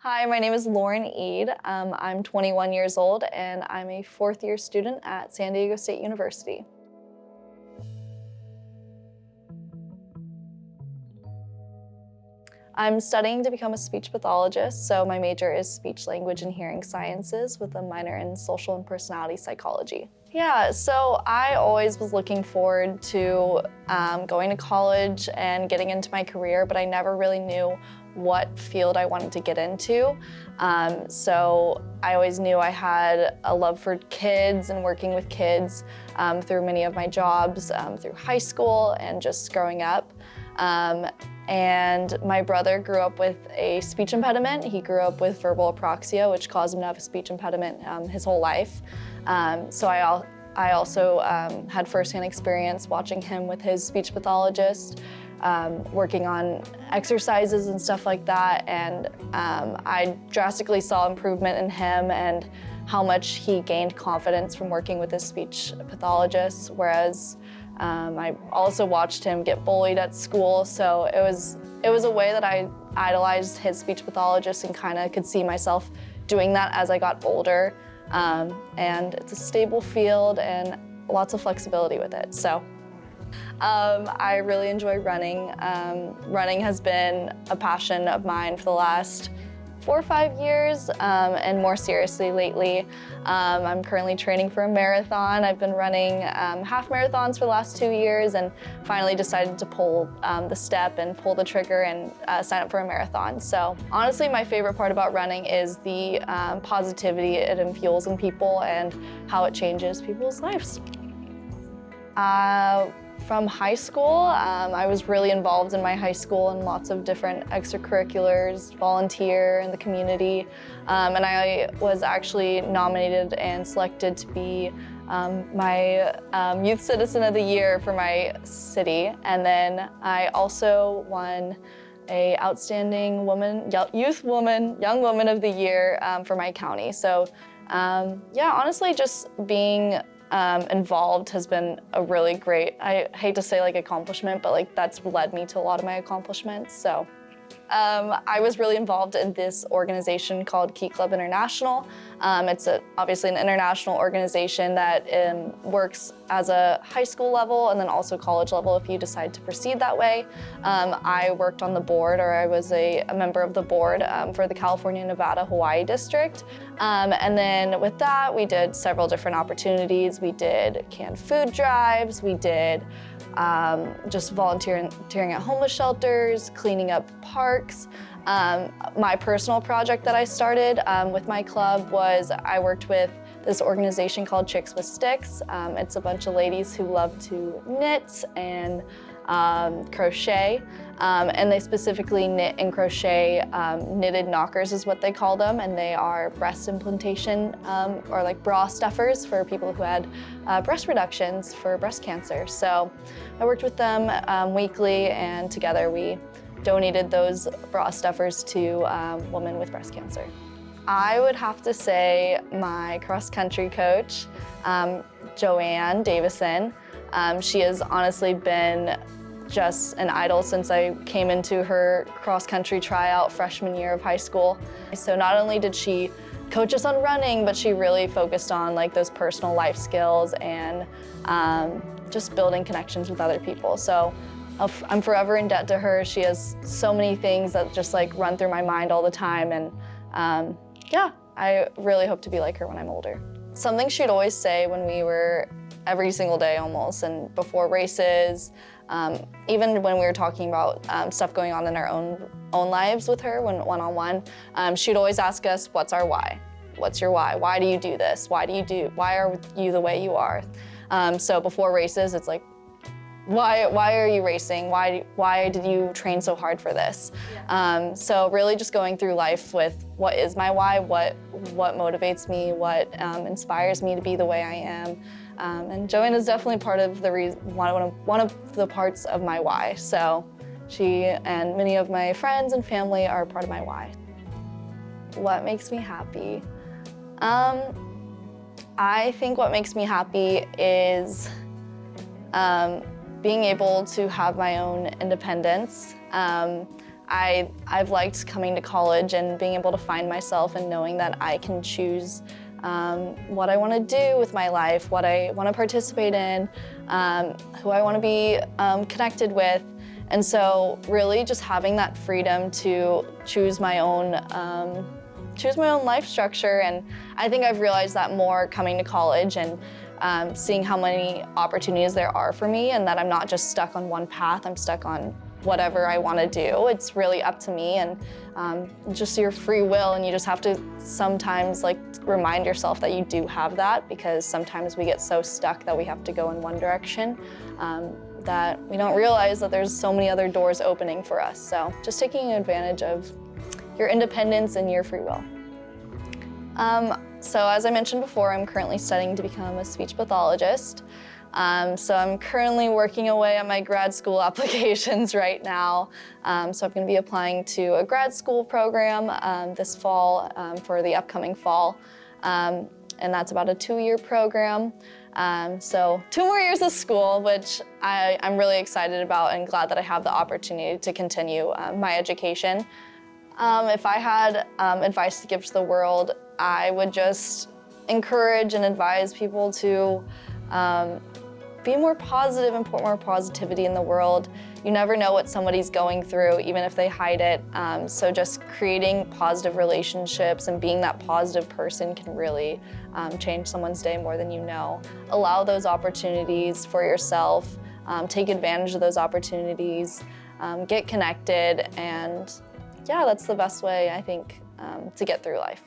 Hi, my name is Lauren Eid. I'm 21 years old and I'm a fourth-year student at San Diego State University. I'm studying to become a speech pathologist, so my major is speech, language, and hearing sciences with a minor in social and personality psychology. Yeah, so I always was looking forward to going to college and getting into my career, but I never really knew what field I wanted to get into. So I always knew I had a love for kids and working with kids through many of my jobs, through high school and just growing up. And my brother grew up with a speech impediment. He grew up with verbal apraxia, which caused him to have a speech impediment his whole life. So I also had firsthand experience watching him with his speech pathologist, working on exercises and stuff like that. And I drastically saw improvement in him and how much he gained confidence from working with his speech pathologist, whereas I also watched him get bullied at school, so it was a way that I idolized his speech pathologist and kind of could see myself doing that as I got older. And it's a stable field and lots of flexibility with it. So I really enjoy running. Running has been a passion of mine for the last 4 or 5 years, and more seriously lately. I'm currently training for a marathon. I've been running half marathons for the last 2 years and finally decided to pull the step and pull the trigger and sign up for a marathon. So honestly, my favorite part about running is the positivity it infuels in people and how it changes people's lives. From high school, I was really involved in my high school in lots of different extracurriculars, volunteer in the community, and I was actually nominated and selected to be my Youth Citizen of the Year for my city. And then I also won a Outstanding Young Woman of the Year for my county. So yeah, honestly, just being involved has been a really great, I hate to say like accomplishment, but like that's led me to a lot of my accomplishments. So I was really involved in this organization called Key Club International. It's obviously an international organization that works as a high school level and then also college level if you decide to proceed that way. I worked on the board, or I was a member of the board for the California, Nevada, Hawaii district. And then with that, we did several different opportunities. We did canned food drives, we did just volunteering at homeless shelters, cleaning up parks. My personal project that I started with my club was I worked with this organization called Chicks with Sticks. It's a bunch of ladies who love to knit and crochet, and they specifically knit and crochet knitted knockers is what they call them, and they are breast implantation or like bra stuffers for people who had breast reductions for breast cancer. So I worked with them weekly, and together we donated those bra stuffers to women with breast cancer. I would have to say my cross-country coach, Joanne Davison. She has honestly been just an idol since I came into her cross-country tryout freshman year of high school. So not only did she coach us on running, but she really focused on like those personal life skills and just building connections with other people. So I'm forever in debt to her. She has so many things that just like run through my mind all the time, and yeah, I really hope to be like her when I'm older. Something she'd always say when we were every single day almost, and before races, even when we were talking about stuff going on in our own lives with her one-on-one, she'd always ask us, what's our why? What's your why? Why do you do this? Why are you the way you are? So before races, it's like, why are you racing? Why did you train so hard for this? Yeah. So really just going through life with what is my why, what motivates me, what inspires me to be the way I am. And Joanne is definitely part of the one of the parts of my why. So she and many of my friends and family are part of my why. What makes me happy? I think what makes me happy is being able to have my own independence. I've liked coming to college and being able to find myself and knowing that I can choose what I want to do with my life, what I want to participate in, who I want to be connected with. And so really just having that freedom to choose my own life structure. And I think I've realized that more coming to college and seeing how many opportunities there are for me, and that I'm not just stuck on one path, I'm stuck on whatever I want to do. It's really up to me, and just your free will, and you just have to sometimes remind yourself that you do have that, because sometimes we get so stuck that we have to go in one direction that we don't realize that there's so many other doors opening for us. So just taking advantage of your independence and your free will. So as I mentioned before, I'm currently studying to become a speech pathologist. So I'm currently working away on my grad school applications right now. So I'm going to be applying to a grad school program this fall for the upcoming fall. And that's about a 2-year program. So 2 more years of school, which I'm really excited about and glad that I have the opportunity to continue my education. If I had advice to give to the world, I would just encourage and advise people to be more positive and put more positivity in the world. You never know what somebody's going through, even if they hide it. So just creating positive relationships and being that positive person can really change someone's day more than you know. Allow those opportunities for yourself, take advantage of those opportunities, get connected, and yeah, that's the best way, I think, to get through life.